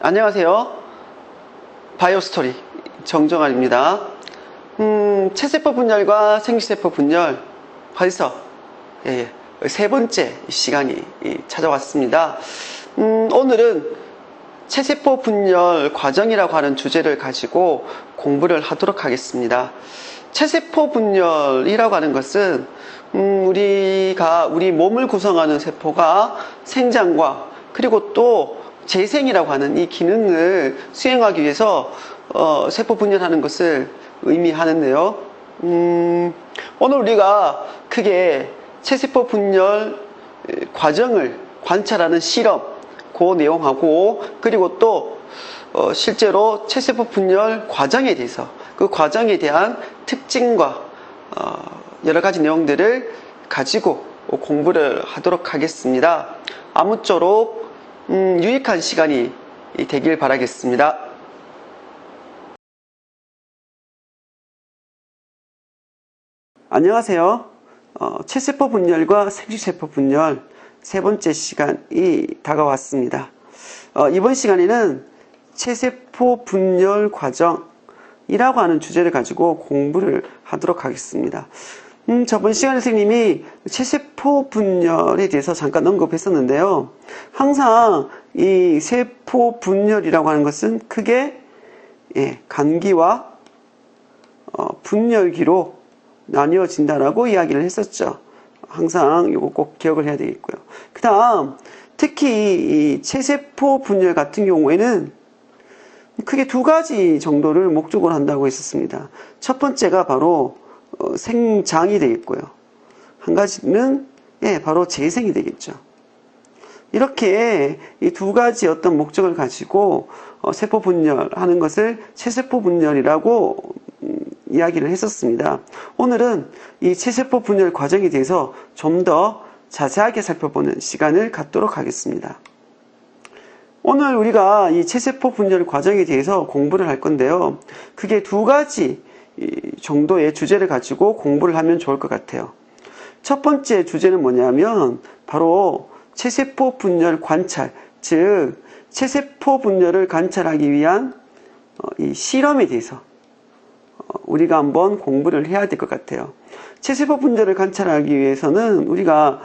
안녕하세요. 바이오스토리 정정환입니다. 체세포 분열과 생쥐세포 분열 벌써 세 번째 시간이 찾아왔습니다. 오늘은 체세포 분열 과정이라고 하는 주제를 가지고 공부를 하도록 하겠습니다. 체세포 분열이라고 하는 것은 우리 몸을 구성하는 세포가 생장과 그리고 또 재생이라고 하는 이 기능을 수행하기 위해서 세포 분열하는 것을 의미하는데요. 오늘 우리가 크게 체세포 분열 과정을 관찰하는 실험, 그 내용하고 그리고 또 실제로 체세포 분열 과정에 대해서 그 과정에 대한 특징과 여러 가지 내용들을 가지고 공부를 하도록 하겠습니다. 아무쪼록 유익한 시간이 되길 바라겠습니다. 안녕하세요. 체세포 분열과 생쥐세포 분열 세 번째 시간이 다가왔습니다. 이번 시간에는 체세포 분열 과정이라고 하는 주제를 가지고 공부를 하도록 하겠습니다. 저번 시간에 선생님이 체세포 분열에 대해서 잠깐 언급했었는데요. 항상 이 세포 분열이라고 하는 것은 크게 간기와 분열기로 나뉘어진다라고 이야기를 했었죠. 항상 이거 꼭 기억을 해야 되겠고요. 그 다음 특히 이 체세포 분열 같은 경우에는 크게 두 가지 정도를 목적으로 한다고 했었습니다. 첫 번째가 바로 생장이 되겠고요. 한 가지는 바로 재생이 되겠죠. 이렇게 이 두 가지 어떤 목적을 가지고 세포 분열하는 것을 체세포 분열이라고 이야기를 했었습니다. 오늘은 이 체세포 분열 과정에 대해서 좀 더 자세하게 살펴보는 시간을 갖도록 하겠습니다. 오늘 우리가 이 체세포 분열 과정에 대해서 공부를 할 건데요. 그게 두 가지 정도의 주제를 가지고 공부를 하면 좋을 것 같아요. 첫 번째 주제는 뭐냐면 바로 체세포 분열 관찰, 즉 체세포 분열을 관찰하기 위한 이 실험에 대해서 우리가 한번 공부를 해야 될 것 같아요. 체세포 분열을 관찰하기 위해서는 우리가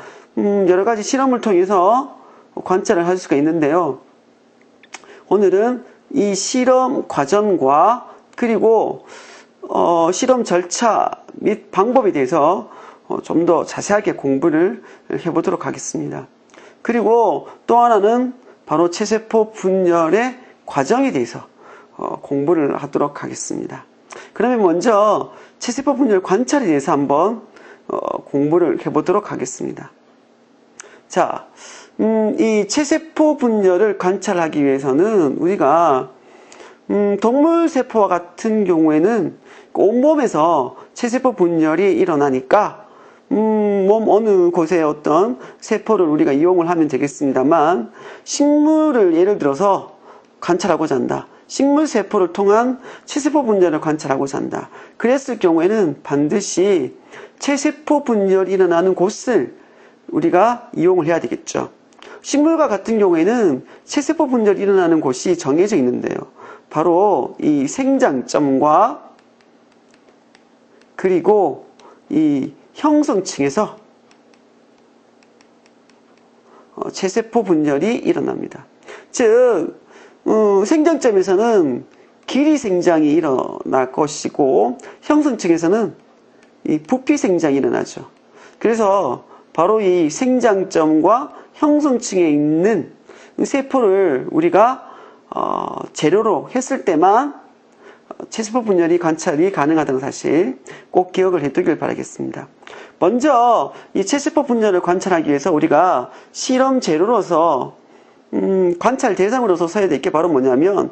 여러 가지 실험을 통해서 관찰을 할 수가 있는데요. 오늘은 이 실험 과정과 그리고 실험 절차 및 방법에 대해서 좀 더 자세하게 공부를 해보도록 하겠습니다. 그리고 또 하나는 바로 체세포 분열의 과정에 대해서 공부를 하도록 하겠습니다. 그러면 먼저 체세포 분열 관찰에 대해서 한번 공부를 해보도록 하겠습니다. 자, 이 체세포 분열을 관찰하기 위해서는 우리가 동물 세포와 같은 경우에는 온몸에서 체세포 분열이 일어나니까 몸 어느 곳에 어떤 세포를 우리가 이용을 하면 되겠습니다만 식물을 예를 들어서 관찰하고자 한다. 식물 세포를 통한 체세포 분열을 관찰하고자 한다. 그랬을 경우에는 반드시 체세포 분열이 일어나는 곳을 우리가 이용을 해야 되겠죠. 식물과 같은 경우에는 체세포 분열이 일어나는 곳이 정해져 있는데요. 바로 이 생장점과 그리고 이 형성층에서 체세포 분열이 일어납니다. 즉 생장점에서는 길이 생장이 일어날 것이고 형성층에서는 이 부피 생장이 일어나죠. 그래서 바로 이 생장점과 형성층에 있는 세포를 우리가 재료로 했을 때만 체세포 분열이 관찰이 가능하다는 사실 꼭 기억을 해두길 바라겠습니다. 먼저 이 체세포 분열을 관찰하기 위해서 우리가 실험 재료로서 관찰 대상으로서 써야 될 게 바로 뭐냐면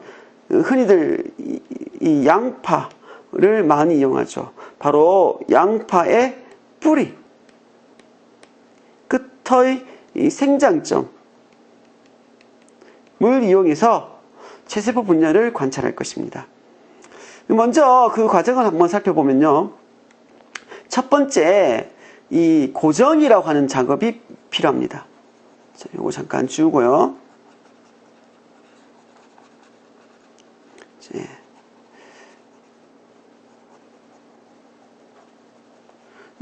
흔히들 이 양파를 많이 이용하죠. 바로 양파의 뿌리, 끝의 이 생장점을 이용해서 체세포 분열을 관찰할 것입니다. 먼저 그 과정을 한번 살펴보면요. 첫 번째, 이 고정이라고 하는 작업이 필요합니다. 자, 요거 잠깐 지우고요.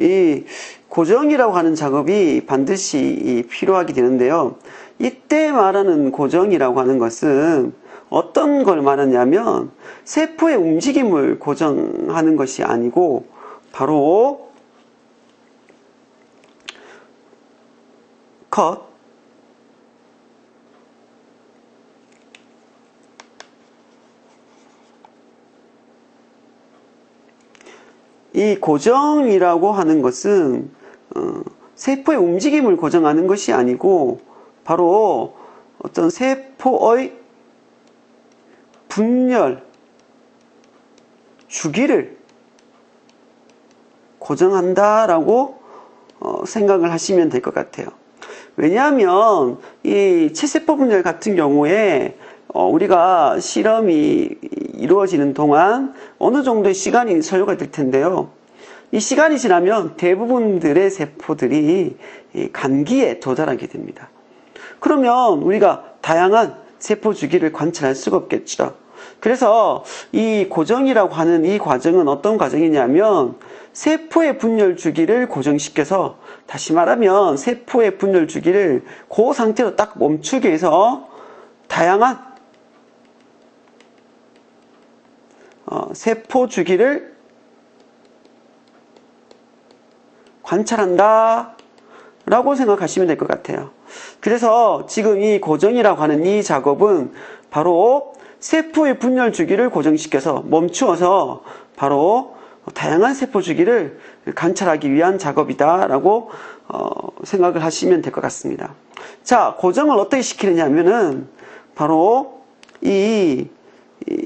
이 고정이라고 하는 작업이 반드시 필요하게 되는데요. 이때 말하는 고정이라고 하는 것은 어떤 걸 말하냐면 세포의 움직임을 고정하는 것이 아니고 바로 컷, 이 고정이라고 하는 것은 세포의 움직임을 고정하는 것이 아니고 바로 어떤 세포의 분열 주기를 고정한다라고 생각을 하시면 될 것 같아요. 왜냐하면 이 체세포 분열 같은 경우에 우리가 실험이 이루어지는 동안 어느 정도의 시간이 소요가 될 텐데요. 이 시간이 지나면 대부분들의 세포들이 간기에 도달하게 됩니다. 그러면 우리가 다양한 세포 주기를 관찰할 수가 없겠죠. 그래서 이 고정이라고 하는 이 과정은 어떤 과정이냐면 세포의 분열 주기를 고정시켜서, 다시 말하면 세포의 분열 주기를 그 상태로 딱 멈추게 해서 다양한 세포 주기를 관찰한다 라고 생각하시면 될 것 같아요. 그래서 지금 이 고정이라고 하는 이 작업은 바로 세포의 분열 주기를 고정시켜서 멈추어서 바로 다양한 세포 주기를 관찰하기 위한 작업이다 라고 생각을 하시면 될 것 같습니다. 자, 고정을 어떻게 시키느냐 하면은 바로 이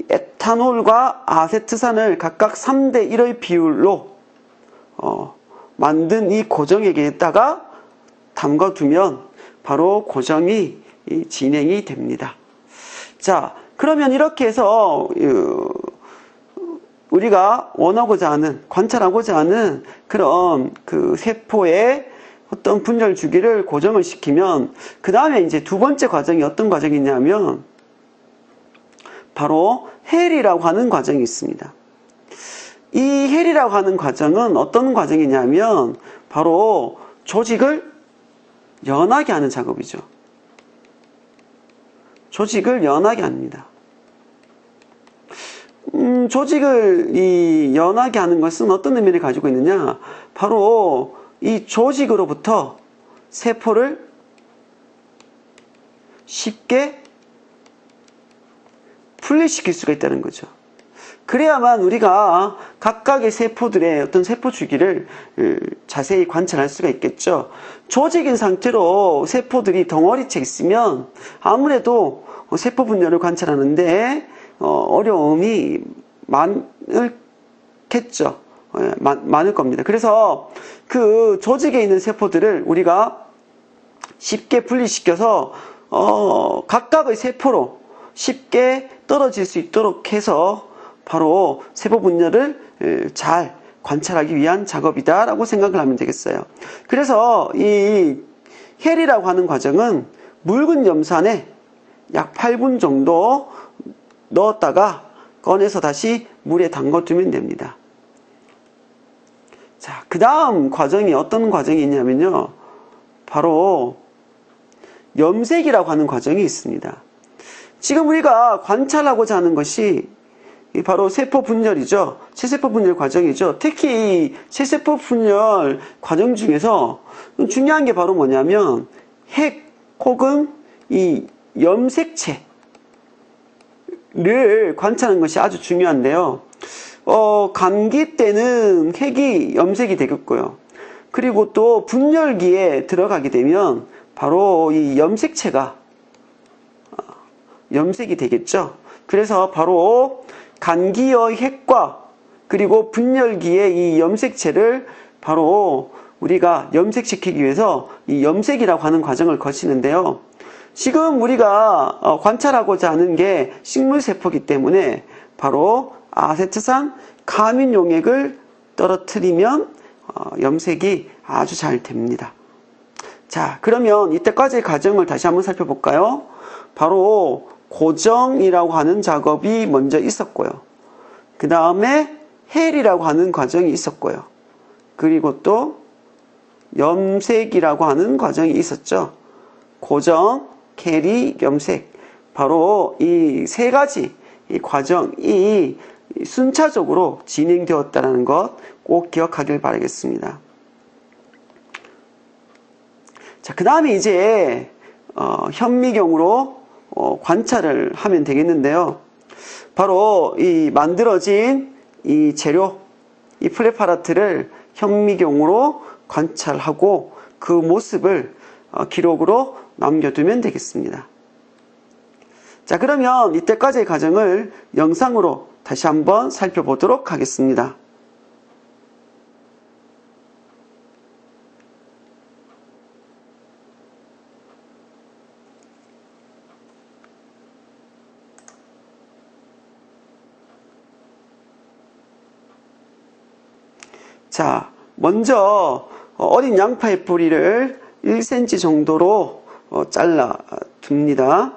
에탄올과 아세트산을 각각 3대 1의 비율로 만든 이 고정액에다가 담가두면 바로 고정이 진행이 됩니다. 자, 그러면 이렇게 해서 우리가 원하고자 하는, 관찰하고자 하는 그런 그 세포의 어떤 분열 주기를 고정을 시키면 그 다음에 이제 두 번째 과정이 어떤 과정이냐면 바로 헬이라고 하는 과정이 있습니다. 이 헬이라고 하는 과정은 어떤 과정이냐면 바로 조직을 연하게 하는 작업이죠. 조직을 연하게 합니다. 조직을 연하게 하는 것은 어떤 의미를 가지고 있느냐? 바로 이 조직으로부터 세포를 쉽게 분리시킬 수가 있다는 거죠. 그래야만 우리가 각각의 세포들의 어떤 세포 주기를 자세히 관찰할 수가 있겠죠. 조직인 상태로 세포들이 덩어리째 있으면 아무래도 세포 분열을 관찰하는데 어려움이 많겠죠. 많을 겁니다. 그래서 그 조직에 있는 세포들을 우리가 쉽게 분리시켜서 각각의 세포로 쉽게 떨어질 수 있도록 해서 바로 세포 분열을 잘 관찰하기 위한 작업이다 라고 생각을 하면 되겠어요. 그래서 이 헬이라고 하는 과정은 묽은 염산에 약 8분 정도 넣었다가 꺼내서 다시 물에 담궈두면 됩니다. 자, 그 다음 과정이 어떤 과정이 있냐면요, 바로 염색이라고 하는 과정이 있습니다. 지금 우리가 관찰하고자 하는 것이 바로 세포 분열이죠. 체세포 분열 과정이죠. 특히 이 체세포 분열 과정 중에서 중요한 게 바로 뭐냐면 핵 혹은 이 염색체를 관찰하는 것이 아주 중요한데요. 감기 때는 핵이 염색이 되겠고요. 그리고 또 분열기에 들어가게 되면 바로 이 염색체가 염색이 되겠죠. 그래서 바로 감기의 핵과 그리고 분열기의 이 염색체를 바로 우리가 염색시키기 위해서 이 염색이라고 하는 과정을 거치는데요. 지금 우리가 관찰하고자 하는 게 식물세포이기 때문에 바로 아세트산 카민 용액을 떨어뜨리면 염색이 아주 잘 됩니다. 자, 그러면 이때까지의 과정을 다시 한번 살펴볼까요? 바로 고정이라고 하는 작업이 먼저 있었고요. 그 다음에 헬이라고 하는 과정이 있었고요. 그리고 또 염색이라고 하는 과정이 있었죠. 고정, 캐리, 염색. 바로 이 세 가지 이 과정이 순차적으로 진행되었다는 것 꼭 기억하길 바라겠습니다. 자, 그 다음에 이제 현미경으로 관찰을 하면 되겠는데요. 바로 이 만들어진 이 재료, 이 프레파라트를 현미경으로 관찰하고 그 모습을 기록으로 남겨두면 되겠습니다. 자, 그러면 이때까지의 과정을 영상으로 다시 한번 살펴보도록 하겠습니다. 자, 먼저 어린 양파의 뿌리를 1cm 정도로 잘라 둡니다.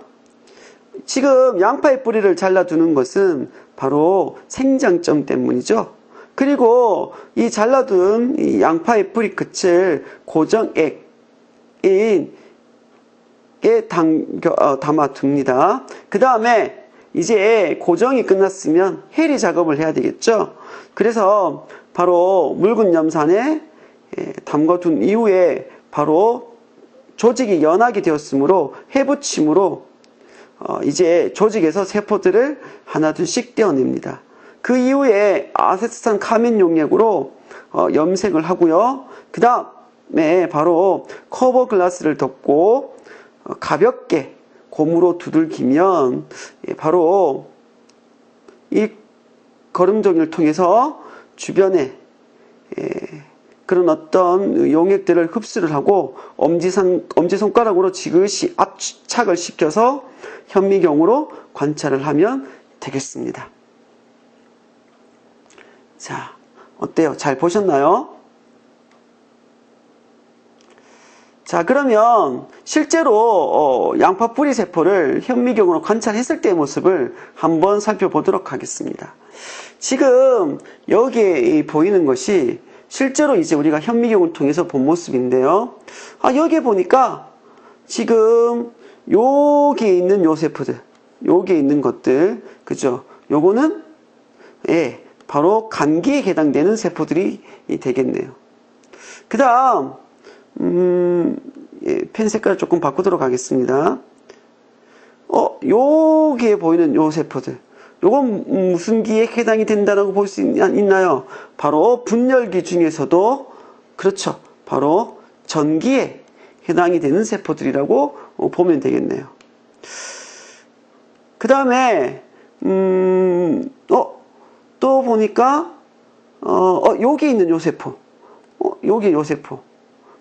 지금 양파의 뿌리를 잘라두는 것은 바로 생장점 때문이죠. 그리고 이 잘라둔 이 양파의 뿌리 끝을 고정액에 담아둡니다. 그 다음에 이제 고정이 끝났으면 해리 작업을 해야 되겠죠. 그래서 바로 묽은 염산에 담궈둔 이후에 바로 조직이 연하게 되었으므로 해붙임으로 이제 조직에서 세포들을 하나둘씩 떼어냅니다. 그 이후에 아세트산 카민 용액으로 염색을 하고요. 그 다음에 바로 커버 글라스를 덮고 가볍게 고무로 두들기면 바로 이 거름종이를 통해서 주변에 그런 어떤 용액들을 흡수를 하고 엄지손가락으로 지그시 압착을 시켜서 현미경으로 관찰을 하면 되겠습니다. 자, 어때요? 잘 보셨나요? 자, 그러면 실제로 양파 뿌리 세포를 현미경으로 관찰했을 때의 모습을 한번 살펴보도록 하겠습니다. 지금 여기에 보이는 것이 실제로 이제 우리가 현미경을 통해서 본 모습인데요. 여기에 보니까 지금 여기에 있는 요 세포들, 여기에 있는 것들, 그죠? 요거는 바로 감기에 해당되는 세포들이 되겠네요. 그 다음 펜 색깔을 조금 바꾸도록 하겠습니다. 여기에 보이는 요 세포들, 요건 무슨 기에 해당이 된다고 볼 수 있나요? 바로 분열기 중에서도 그렇죠. 바로 전기에 해당이 되는 세포들이라고 보면 되겠네요. 그 다음에 또 보니까 여기 있는 요 세포, 여기 요 세포,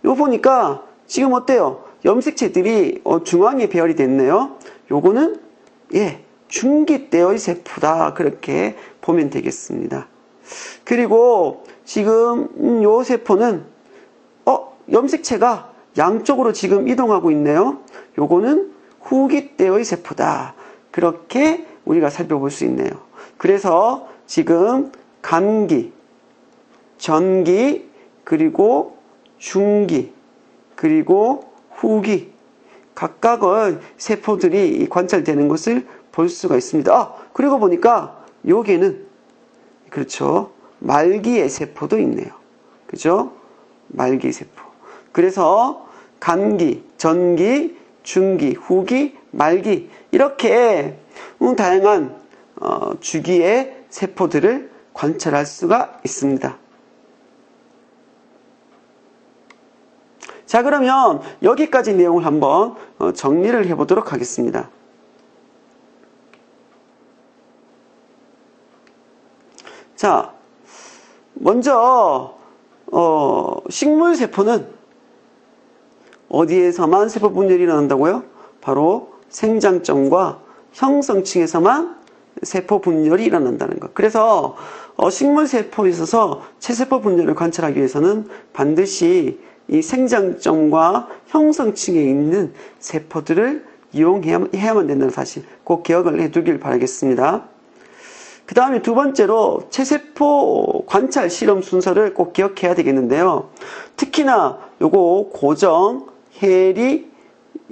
요 보니까 지금 어때요? 염색체들이 중앙에 배열이 됐네요. 요거는 중기대의 세포다, 그렇게 보면 되겠습니다. 그리고 지금 요 세포는 염색체가 양쪽으로 지금 이동하고 있네요. 요거는 후기대의 세포다, 그렇게 우리가 살펴볼 수 있네요. 그래서 지금 감기, 전기, 그리고 중기, 그리고 후기 각각의 세포들이 관찰되는 것을 볼 수가 있습니다. 그리고 보니까 여기에는 그렇죠, 말기의 세포도 있네요. 그죠? 말기 세포. 그래서 감기, 전기, 중기, 후기, 말기, 이렇게 다양한 주기의 세포들을 관찰할 수가 있습니다. 자, 그러면 여기까지 내용을 한번 정리를 해보도록 하겠습니다. 자, 먼저 식물세포는 어디에서만 세포 분열이 일어난다고요? 바로 생장점과 형성층에서만 세포 분열이 일어난다는 것. 그래서 식물세포에 있어서 체세포 분열을 관찰하기 위해서는 반드시 이 생장점과 형성층에 있는 세포들을 이용해야만 된다는 사실 꼭 기억을 해두길 바라겠습니다. 그 다음에 두 번째로 체세포 관찰 실험 순서를 꼭 기억해야 되겠는데요. 특히나 요거 고정, 해리,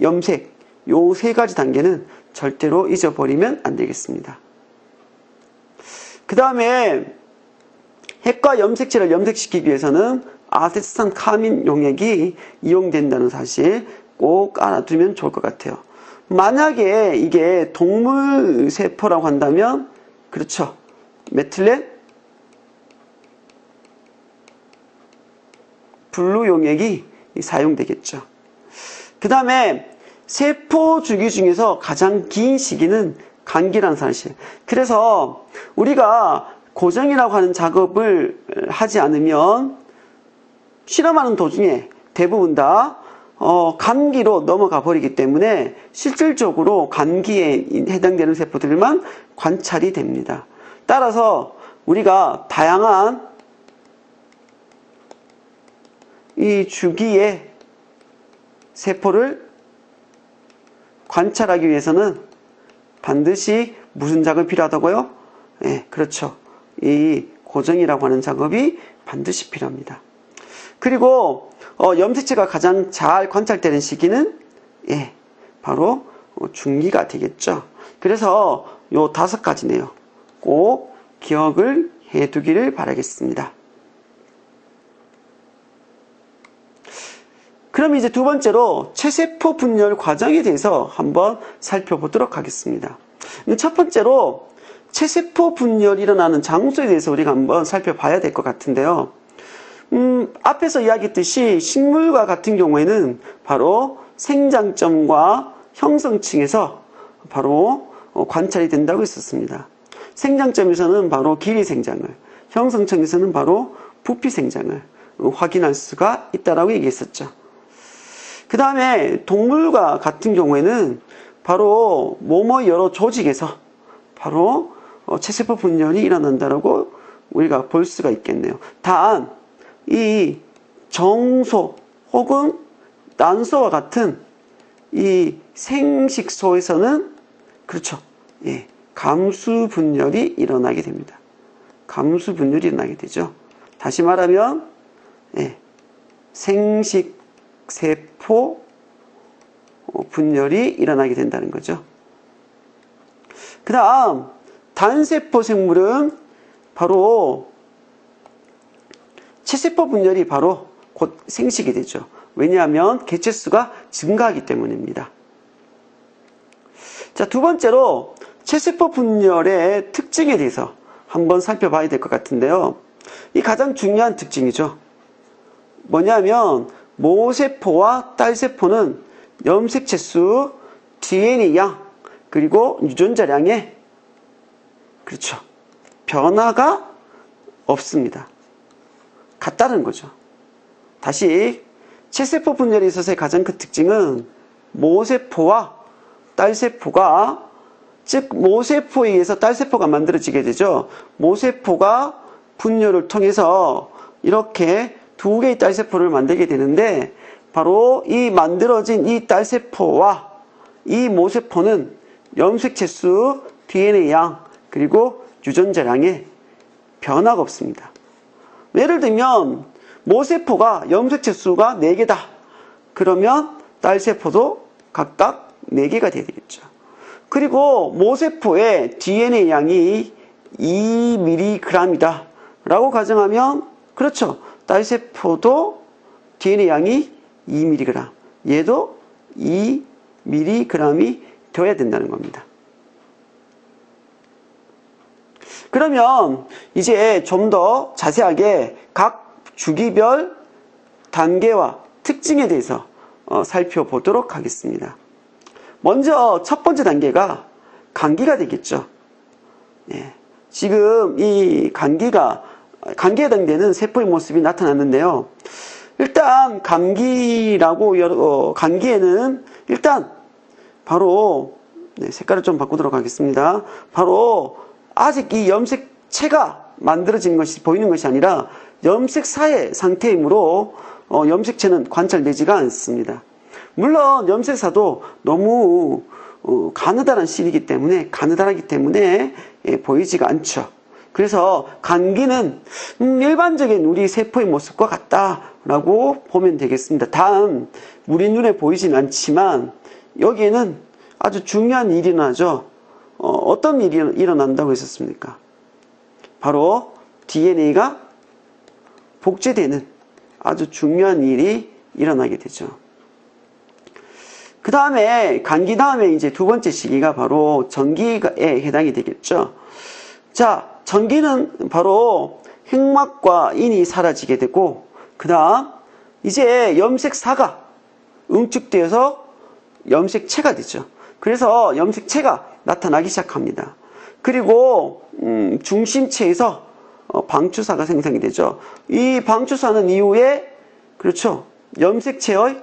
염색 요 세 가지 단계는 절대로 잊어버리면 안 되겠습니다. 그 다음에 핵과 염색체를 염색시키기 위해서는 아세트산 카민 용액이 이용된다는 사실 꼭 알아두면 좋을 것 같아요. 만약에 이게 동물 세포라고 한다면 그렇죠. 메틸렌 블루 용액이 사용되겠죠. 그 다음에 세포 주기 중에서 가장 긴 시기는 감기라는 사실. 그래서 우리가 고정이라고 하는 작업을 하지 않으면 실험하는 도중에 대부분 다 감기로 넘어가 버리기 때문에 실질적으로 감기에 해당되는 세포들만 관찰이 됩니다. 따라서 우리가 다양한 이 주기의 세포를 관찰하기 위해서는 반드시 무슨 작업이 필요하다고요? 네, 그렇죠. 이 고정이라고 하는 작업이 반드시 필요합니다. 그리고 염색체가 가장 잘 관찰되는 시기는 바로 중기가 되겠죠. 그래서 요 5가지네요. 꼭 기억을 해두기를 바라겠습니다. 그럼 이제 두 번째로 체세포 분열 과정에 대해서 한번 살펴보도록 하겠습니다. 첫 번째로 체세포 분열이 일어나는 장소에 대해서 우리가 한번 살펴봐야 될 것 같은데요. 앞에서 이야기했듯이 식물과 같은 경우에는 바로 생장점과 형성층에서 바로 관찰이 된다고 했었습니다. 생장점에서는 바로 길이 생장을, 형성층에서는 바로 부피 생장을 확인할 수가 있다라고 얘기했었죠. 그 다음에 동물과 같은 경우에는 바로 몸의 여러 조직에서 바로 체세포 분열이 일어난다라고 우리가 볼 수가 있겠네요. 단, 이 정소 혹은 난소와 같은 이 생식소에서는 그렇죠. 감수 분열이 일어나게 됩니다. 감수 분열이 일어나게 되죠. 다시 말하면 생식세포 분열이 일어나게 된다는 거죠. 그 다음 단세포 생물은 바로 체세포 분열이 바로 곧 생식이 되죠. 왜냐하면 개체수가 증가하기 때문입니다. 자, 두 번째로 체세포 분열의 특징에 대해서 한번 살펴봐야 될 것 같은데요. 이 가장 중요한 특징이죠. 뭐냐면 모세포와 딸세포는 염색체수, DNA 양, 그리고 유전자량에 그렇죠. 변화가 없습니다. 같다는 거죠. 다시 체세포 분열에 있어서의 가장 큰 특징은 모세포와 딸세포가 즉 모세포에 의해서 딸세포가 만들어지게 되죠. 모세포가 분열을 통해서 이렇게 두 개의 딸세포를 만들게 되는데 바로 이 만들어진 이 딸세포와 이 모세포는 염색체수, DNA 양, 그리고 유전자량에 변화가 없습니다. 예를 들면 모세포가 염색체수가 4개다. 그러면 딸세포도 각각 4개가 돼야 되겠죠. 그리고 모세포의 DNA 양이 2mg이다 라고 가정하면 그렇죠. 딸세포도 DNA 양이 2mg, 얘도 2mg이 되어야 된다는 겁니다. 그러면 이제 좀 더 자세하게 각 주기별 단계와 특징에 대해서 살펴보도록 하겠습니다. 먼저 첫 번째 단계가 감기가 되겠죠. 지금 이 감기에 해당되는 세포의 모습이 나타났는데요. 일단 감기에는 일단 바로 색깔을 좀 바꾸도록 하겠습니다. 바로 아직 이 염색체가 만들어진 것이 보이는 것이 아니라 염색사의 상태이므로 염색체는 관찰되지가 않습니다. 물론 염색사도 너무 가느다란 실이기 때문에 보이지가 않죠. 그래서 감기는 일반적인 우리 세포의 모습과 같다라고 보면 되겠습니다. 다음, 우리 눈에 보이진 않지만 여기에는 아주 중요한 일이 일어나죠. 어떤 일이 일어난다고 했었습니까? 바로 DNA가 복제되는 아주 중요한 일이 일어나게 되죠. 그 다음에 감기 다음에 이제 두 번째 시기가 바로 전기에 해당이 되겠죠. 자, 전기는 바로 핵막과 인이 사라지게 되고, 그 다음 이제 염색사가 응축되어서 염색체가 되죠. 그래서 염색체가 나타나기 시작합니다. 그리고 중심체에서 방추사가 생성이 되죠. 이 방추사는 이후에 그렇죠, 염색체의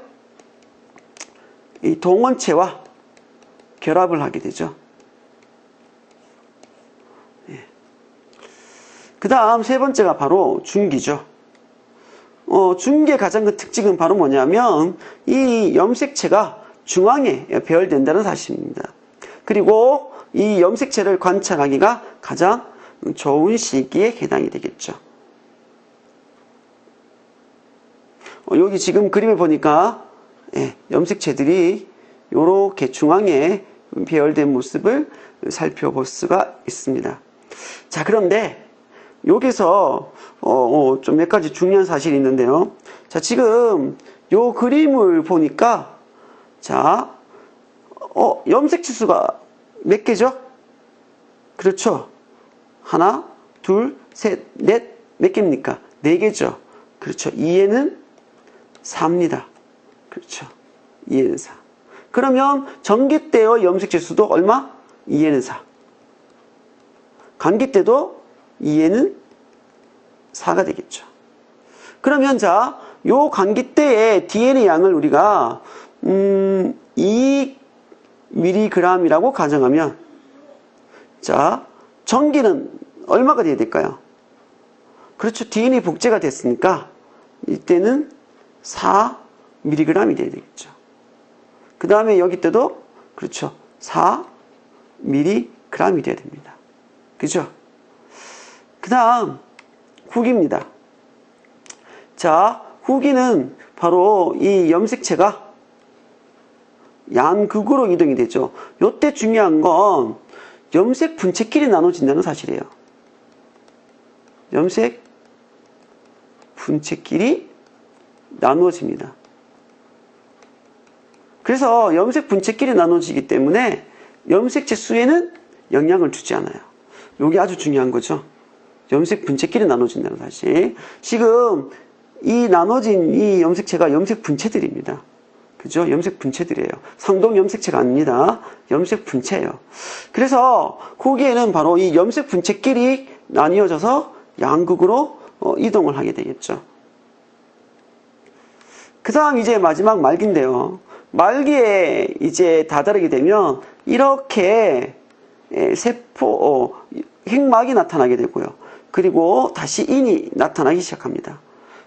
이 동원체와 결합을 하게 되죠. 그 다음 세 번째가 바로 중기죠. 중기의 가장 큰 특징은 바로 뭐냐면 이 염색체가 중앙에 배열된다는 사실입니다. 그리고 이 염색체를 관찰하기가 가장 좋은 시기에 해당이 되겠죠. 여기 지금 그림을 보니까 염색체들이 이렇게 중앙에 배열된 모습을 살펴볼 수가 있습니다. 자, 그런데 여기서 좀 몇 가지 중요한 사실이 있는데요. 자, 지금 요 그림을 보니까 자, 염색체 수가 몇 개죠? 그렇죠. 하나, 둘, 셋, 넷, 몇 개입니까? 네 개죠. 그렇죠. 2에는 4입니다. 그렇죠. 2에는 4. 그러면 전기 때의 염색체 수도 얼마? 2에는 4. 감기 때도 2에는 4가 되겠죠. 그러면 자, 요 감기 때의 DNA 양을 우리가 2mg이라고 가정하면, 자, 전기는 얼마가 돼야 될까요? 그렇죠. DNA 복제가 됐으니까 이때는 4mg이 돼야 되겠죠. 그 다음에 여기 때도 그렇죠. 4mg이 돼야 됩니다. 그죠? 그 다음 후기입니다. 자, 후기는 바로 이 염색체가 양극으로 이동이 되죠. 이때 중요한 건 염색 분체끼리 나눠진다는 사실이에요. 염색 분체끼리 나누어집니다. 그래서 염색 분체끼리 나눠지기 때문에 염색체 수에는 영향을 주지 않아요. 이게 아주 중요한 거죠. 염색 분체끼리 나눠진다는 사실. 지금 이 나눠진 이 염색체가 염색 분체들입니다. 그죠? 염색 분체들이에요. 상동 염색체가 아닙니다. 염색 분체예요. 그래서 거기에는 바로 이 염색 분체끼리 나뉘어져서 양극으로 이동을 하게 되겠죠. 그 다음 이제 마지막 말기인데요. 말기에 이제 다다르게 되면 이렇게 세포, 핵막이 나타나게 되고요. 그리고 다시 인이 나타나기 시작합니다.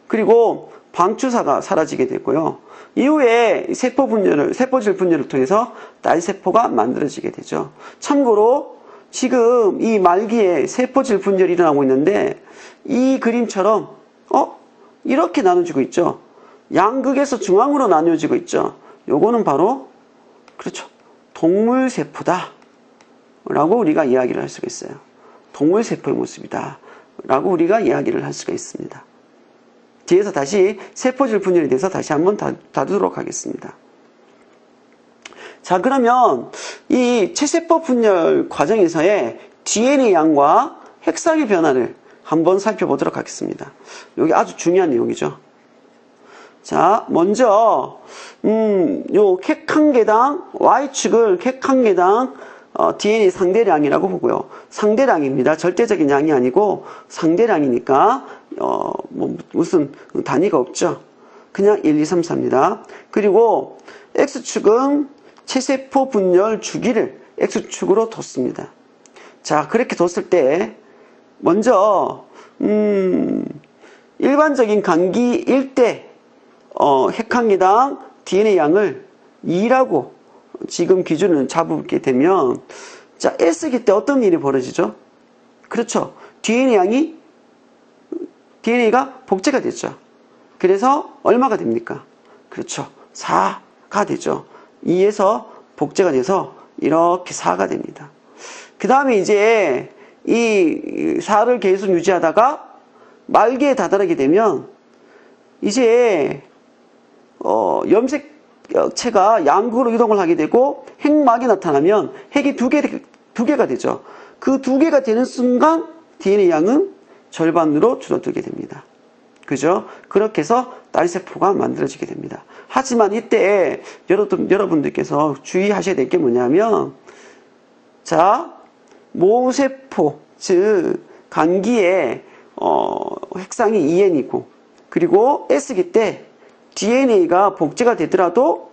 그리고 방추사가 사라지게 되고요. 이후에 세포질 분열을 통해서 딸세포가 만들어지게 되죠. 참고로 지금 이 말기에 세포질 분열이 일어나고 있는데 이 그림처럼 이렇게 나눠지고 있죠. 양극에서 중앙으로 나뉘어지고 있죠. 요거는 바로 그렇죠. 동물세포다 라고 우리가 이야기를 할 수가 있어요. 동물세포의 모습이다 라고 우리가 이야기를 할 수가 있습니다. 뒤에서 다시 세포질 분열에 대해서 다시 한번 다루도록 하겠습니다. 자, 그러면 이 체세포 분열 과정에서의 DNA 양과 핵상의 변화를 한번 살펴보도록 하겠습니다. 여기 아주 중요한 내용이죠. 자, 먼저 요 캣 한 개당 Y축을 캣 한 개당 DNA 상대량이라고 보고요. 상대량입니다. 절대적인 양이 아니고 상대량이니까 무슨 단위가 없죠. 그냥 1, 2, 3, 4입니다. 그리고 X축은 체세포 분열 주기를 X축으로 뒀습니다. 자, 그렇게 뒀을 때 먼저 일반적인 감기 1대 핵 한 개당 DNA 양을 2라고 지금 기준을 잡게 되면, 자, S기 때 어떤 일이 벌어지죠? 그렇죠. DNA가 복제가 됐죠. 그래서 얼마가 됩니까? 그렇죠. 4가 되죠. 2에서 복제가 돼서 이렇게 4가 됩니다. 그 다음에 이제 이 4를 계속 유지하다가 말기에 다다르게 되면 이제 염색체가 양극으로 이동을 하게 되고 핵막이 나타나면 핵이 두 개가 되죠. 그 2개가 되는 순간 DNA 양은 절반으로 줄어들게 됩니다. 그죠? 그렇게 해서 딸세포가 만들어지게 됩니다. 하지만 이때 여러분들께서 주의하셔야 될 게 뭐냐면, 자, 모세포, 즉 간기의 핵상이 2N이고 그리고 S기 때 DNA가 복제가 되더라도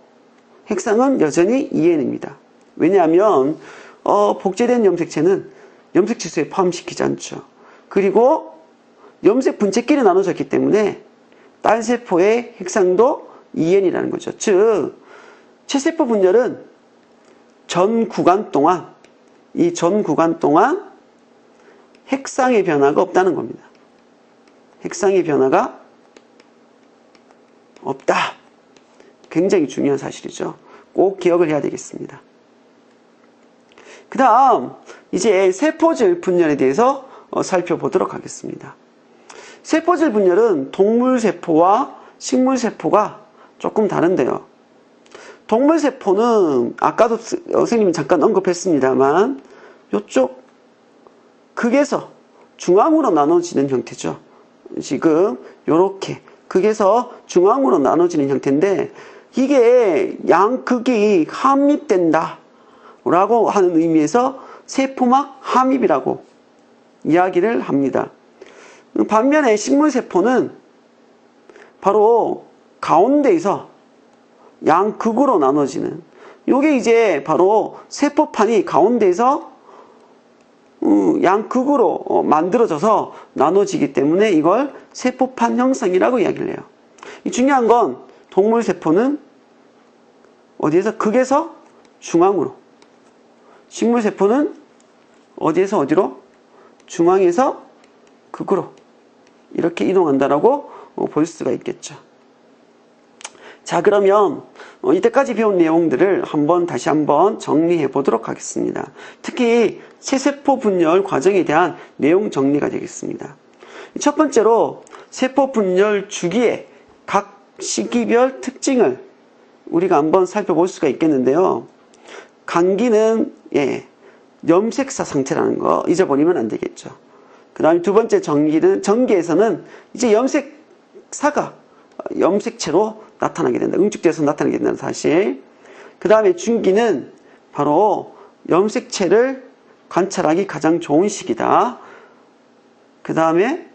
핵상은 여전히 2N입니다. 왜냐하면 복제된 염색체는 염색치수에 포함시키지 않죠. 그리고 염색 분체끼리 나눠졌기 때문에 딸세포의 핵상도 2N이라는 거죠. 즉 체세포 분열은 전 구간 동안 핵상의 변화가 없다는 겁니다. 핵상의 변화가 없다. 굉장히 중요한 사실이죠. 꼭 기억을 해야 되겠습니다. 그 다음 이제 세포질 분열에 대해서 살펴보도록 하겠습니다. 세포질 분열은 동물세포와 식물세포가 조금 다른데요. 동물세포는 아까도 선생님이 잠깐 언급했습니다만 이쪽 극에서 중앙으로 나눠지는 형태죠. 지금 이렇게 극에서 중앙으로 나눠지는 형태인데 이게 양극이 함입된다 라고 하는 의미에서 세포막 함입이라고 이야기를 합니다. 반면에 식물세포는 바로 가운데에서 양극으로 나눠지는, 요게 이제 바로 세포판이 가운데에서 양극으로 만들어져서 나눠지기 때문에 이걸 세포판 형성이라고 이야기를 해요. 이 중요한 건 동물세포는 어디에서? 극에서 중앙으로, 식물세포는 어디에서 어디로? 중앙에서 극으로 이렇게 이동한다라고 볼 수가 있겠죠. 자, 그러면 이때까지 배운 내용들을 다시 한번 정리해 보도록 하겠습니다. 특히 체세포 분열 과정에 대한 내용 정리가 되겠습니다. 첫 번째로 세포 분열 주기의 각 시기별 특징을 우리가 한번 살펴볼 수가 있겠는데요. 간기는 염색사 상태라는 거 잊어버리면 안 되겠죠. 그 다음에 두 번째 전기에서는 이제 염색사가 염색체로 나타나게 된다. 응축돼서 나타나게 된다는 사실. 그 다음에 중기는 바로 염색체를 관찰하기 가장 좋은 시기다. 그 다음에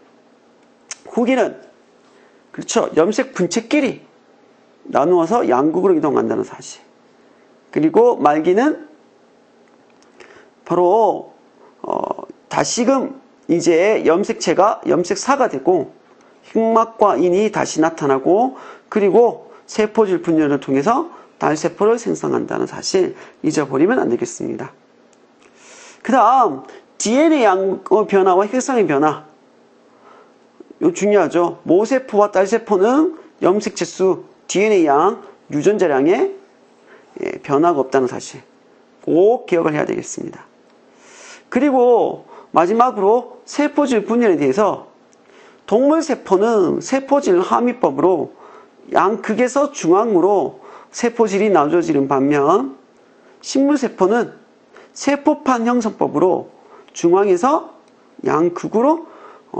후기는 그렇죠. 염색 분체끼리 나누어서 양극으로 이동한다는 사실. 그리고 말기는 바로 다시금 이제 염색체가 염색사가 되고 흑막과 인이 다시 나타나고 그리고 세포질 분열을 통해서 달세포를 생성한다는 사실 잊어버리면 안 되겠습니다. 그 다음 DNA 양 변화와 핵상의 변화, 이거 중요하죠. 모세포와 딸세포는 염색체 수, DNA 양, 유전자량에 변화가 없다는 사실 꼭 기억을 해야 되겠습니다. 그리고 마지막으로 세포질 분열에 대해서 동물세포는 세포질 함유법으로 양극에서 중앙으로 세포질이 나눠지는 반면 식물세포는 세포판 형성법으로 중앙에서 양극으로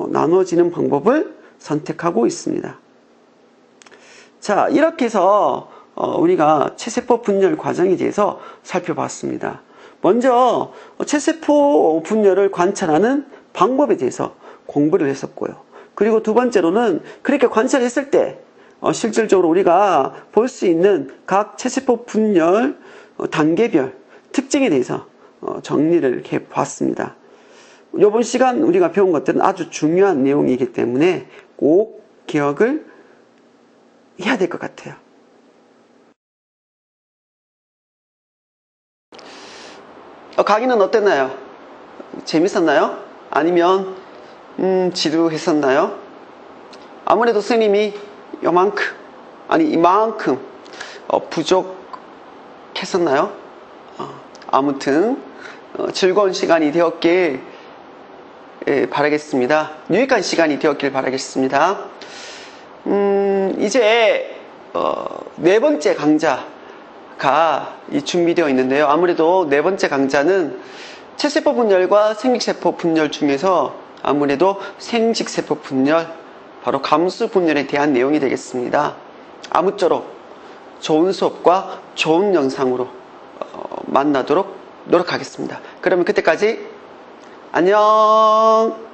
나눠지는 방법을 선택하고 있습니다. 자, 이렇게 해서 우리가 체세포 분열 과정에 대해서 살펴봤습니다. 먼저 체세포 분열을 관찰하는 방법에 대해서 공부를 했었고요. 그리고 두 번째로는 그렇게 관찰했을 때 실질적으로 우리가 볼 수 있는 각 체세포 분열 단계별 특징에 대해서 정리를 해 봤습니다. 이번 시간 우리가 배운 것들은 아주 중요한 내용이기 때문에 꼭 기억을 해야 될 것 같아요. 강의는 어땠나요? 재밌었나요? 아니면 지루했었나요? 아무래도 스님이 이만큼 부족했었나요? 아무튼 즐거운 시간이 되었길 바라겠습니다. 유익한 시간이 되었길 바라겠습니다. 이제 네 번째 강좌가 준비되어 있는데요. 아무래도 네 번째 강좌는 체세포 분열과 생식세포 분열 중에서 아무래도 생식세포 분열, 바로 감수 분열에 대한 내용이 되겠습니다. 아무쪼록 좋은 수업과 좋은 영상으로 만나도록 노력하겠습니다. 그러면 그때까지 안녕.